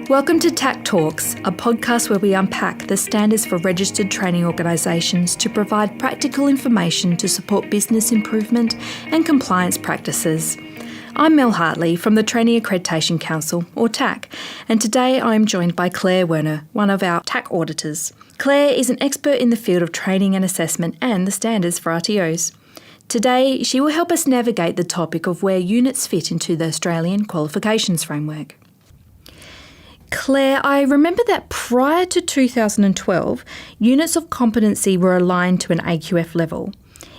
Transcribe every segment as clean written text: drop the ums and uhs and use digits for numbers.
Welcome to TAC Talks, a podcast where we unpack the standards for registered training organisations to provide practical information to support business improvement and compliance practices. I'm Mel Hartley from the Training Accreditation Council, or TAC, and today I am joined by Claire Werner, one of our TAC auditors. Claire is an expert in the field of training and assessment and the standards for RTOs. Today, she will help us navigate the topic of where units fit into the Australian Qualifications Framework. Claire, I remember that prior to 2012, units of competency were aligned to an AQF level.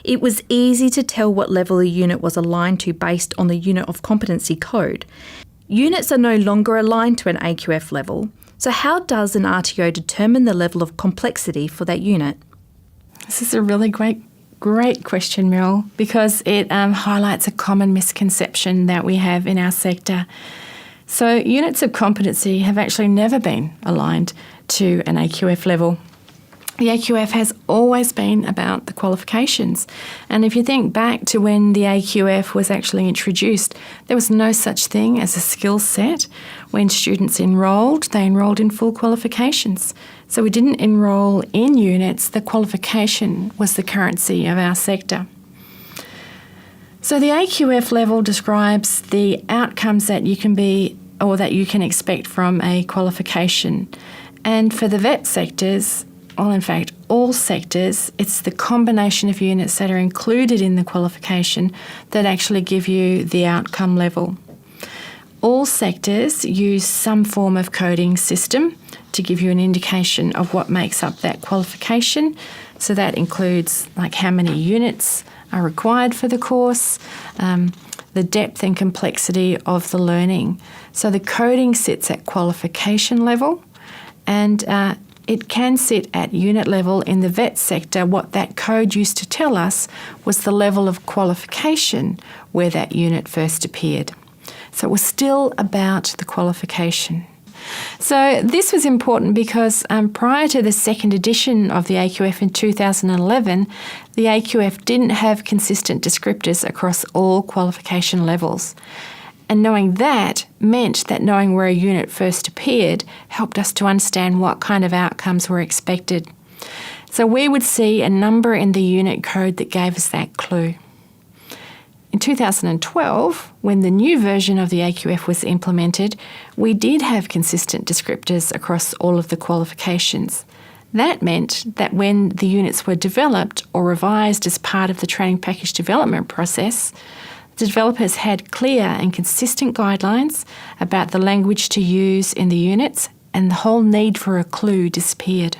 It was easy to tell what level a unit was aligned to based on the unit of competency code. Units are no longer aligned to an AQF level, so how does an RTO determine the level of complexity for that unit? This is a really great question, Mel, because it highlights a common misconception that we have in our sector. So units of competency have actually never been aligned to an AQF level. The AQF has always been about the qualifications. And if you think back to when the AQF was actually introduced, there was no such thing as a skill set. When students enrolled, they enrolled in full qualifications. So we didn't enrol in units, the qualification was the currency of our sector. So the AQF level describes the outcomes that you can expect from a qualification. And for the VET sectors, well, in fact, all sectors, it's the combination of units that are included in the qualification that actually give you the outcome level. All sectors use some form of coding system to give you an indication of what makes up that qualification. So that includes like how many units are required for the course, the depth and complexity of the learning. So the coding sits at qualification level, and it can sit at unit level. In the VET sector, what that code used to tell us was the level of qualification where that unit first appeared. So it was still about the qualification. So this was important because prior to the second edition of the AQF in 2011, the AQF didn't have consistent descriptors across all qualification levels. And knowing that meant that knowing where a unit first appeared helped us to understand what kind of outcomes were expected. So we would see a number in the unit code that gave us that clue. In 2012, when the new version of the AQF was implemented, we did have consistent descriptors across all of the qualifications. That meant that when the units were developed or revised as part of the training package development process, the developers had clear and consistent guidelines about the language to use in the units, and the whole need for a clue disappeared.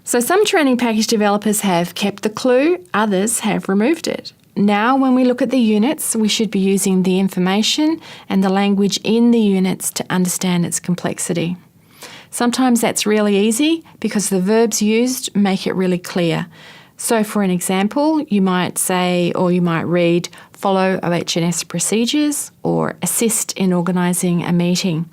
So some training package developers have kept the clue, others have removed it. Now, when we look at the units, we should be using the information and the language in the units to understand its complexity. Sometimes that's really easy because the verbs used make it really clear. So for an example, you might say, or you might read, follow OH&S procedures or assist in organising a meeting.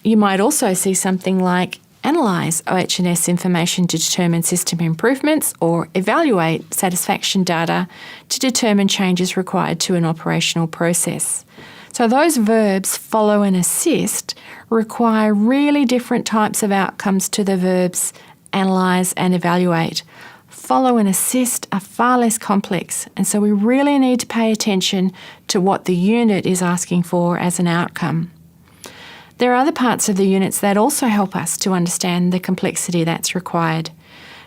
You might also see something like analyse OH&S information to determine system improvements or evaluate satisfaction data to determine changes required to an operational process. So those verbs, follow and assist, require really different types of outcomes to the verbs analyse and evaluate. Follow and assist are far less complex, and so we really need to pay attention to what the unit is asking for as an outcome. There are other parts of the units that also help us to understand the complexity that's required.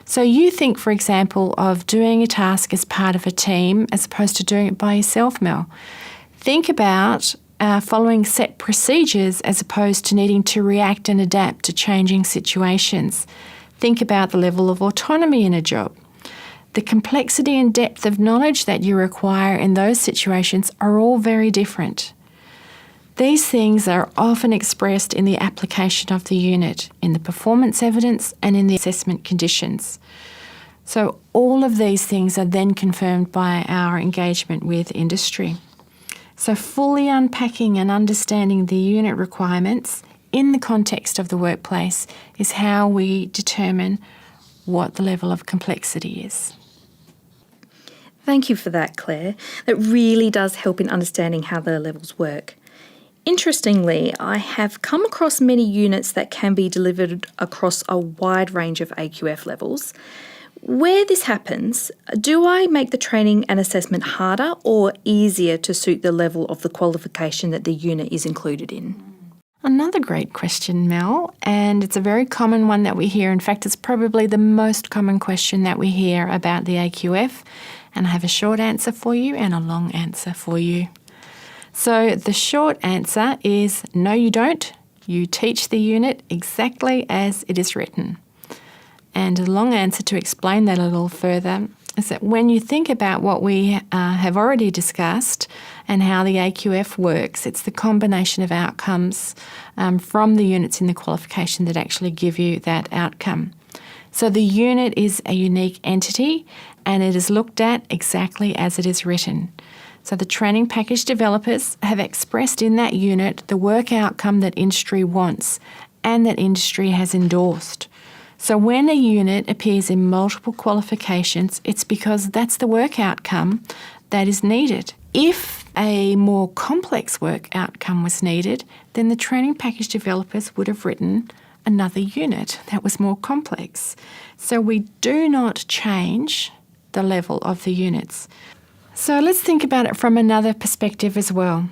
So you think, for example, of doing a task as part of a team as opposed to doing it by yourself, Mel. Think about following set procedures as opposed to needing to react and adapt to changing situations. Think about the level of autonomy in a job. The complexity and depth of knowledge that you require in those situations are all very different. These things are often expressed in the application of the unit, in the performance evidence and in the assessment conditions. So all of these things are then confirmed by our engagement with industry. So fully unpacking and understanding the unit requirements in the context of the workplace is how we determine what the level of complexity is. Thank you for that, Claire. That really does help in understanding how the levels work. Interestingly, I have come across many units that can be delivered across a wide range of AQF levels. Where this happens, do I make the training and assessment harder or easier to suit the level of the qualification that the unit is included in? Another great question, Mel, and it's a very common one that we hear. In fact, it's probably the most common question that we hear about the AQF, and I have a short answer for you and a long answer for you. So the short answer is no, you don't. You teach the unit exactly as it is written. And a long answer to explain that a little further is that when you think about what we have already discussed and how the AQF works, it's the combination of outcomes from the units in the qualification that actually give you that outcome. So the unit is a unique entity and it is looked at exactly as it is written. So the training package developers have expressed in that unit the work outcome that industry wants and that industry has endorsed. So when a unit appears in multiple qualifications, it's because that's the work outcome that is needed. If a more complex work outcome was needed, then the training package developers would have written another unit that was more complex. So we do not change the level of the units. So let's think about it from another perspective as well.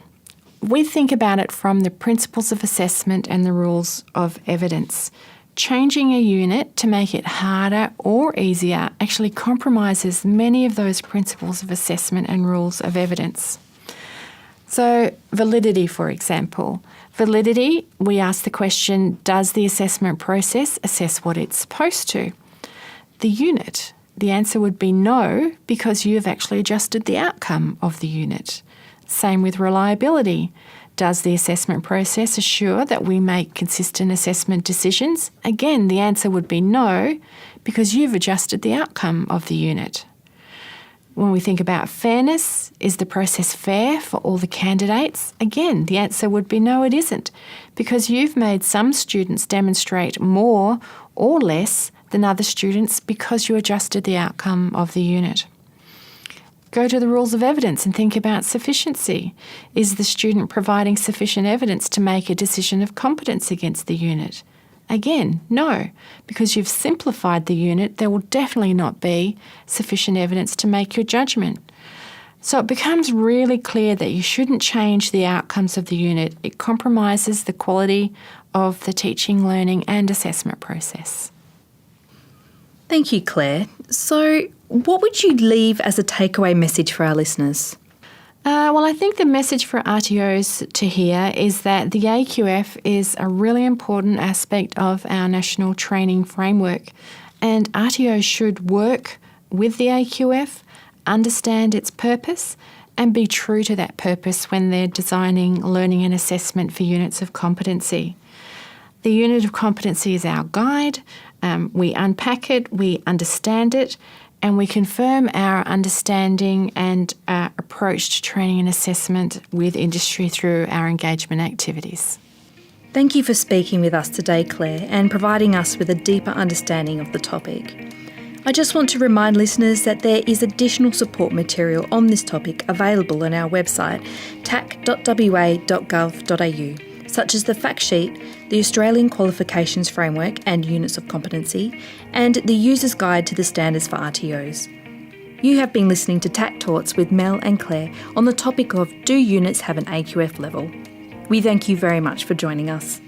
We think about it from the principles of assessment and the rules of evidence. Changing a unit to make it harder or easier actually compromises many of those principles of assessment and rules of evidence. So validity, for example. Validity, we ask the question, does the assessment process assess what it's supposed to? The unit, the answer would be no, because you have actually adjusted the outcome of the unit. Same with reliability. Does the assessment process assure that we make consistent assessment decisions? Again, the answer would be no, because you've adjusted the outcome of the unit. When we think about fairness, is the process fair for all the candidates? Again, the answer would be no, it isn't, because you've made some students demonstrate more or less than other students because you adjusted the outcome of the unit. Go to the rules of evidence and think about sufficiency. Is the student providing sufficient evidence to make a decision of competence against the unit? Again, no, because you've simplified the unit, there will definitely not be sufficient evidence to make your judgment. So it becomes really clear that you shouldn't change the outcomes of the unit. It compromises the quality of the teaching, learning and assessment process. Thank you, Claire. So what would you leave as a takeaway message for our listeners? Well, I think the message for RTOs to hear is that the AQF is a really important aspect of our national training framework, and RTOs should work with the AQF, understand its purpose, and be true to that purpose when they're designing learning and assessment for units of competency. The unit of competency is our guide. We unpack it, we understand it, and we confirm our understanding and approach to training and assessment with industry through our engagement activities. Thank you for speaking with us today, Claire, and providing us with a deeper understanding of the topic. I just want to remind listeners that there is additional support material on this topic available on our website, tac.wa.gov.au. such as the fact sheet, the Australian Qualifications Framework and Units of Competency, and the User's Guide to the Standards for RTOs. You have been listening to TAC Talks with Mel and Claire on the topic of, do units have an AQF level? We thank you very much for joining us.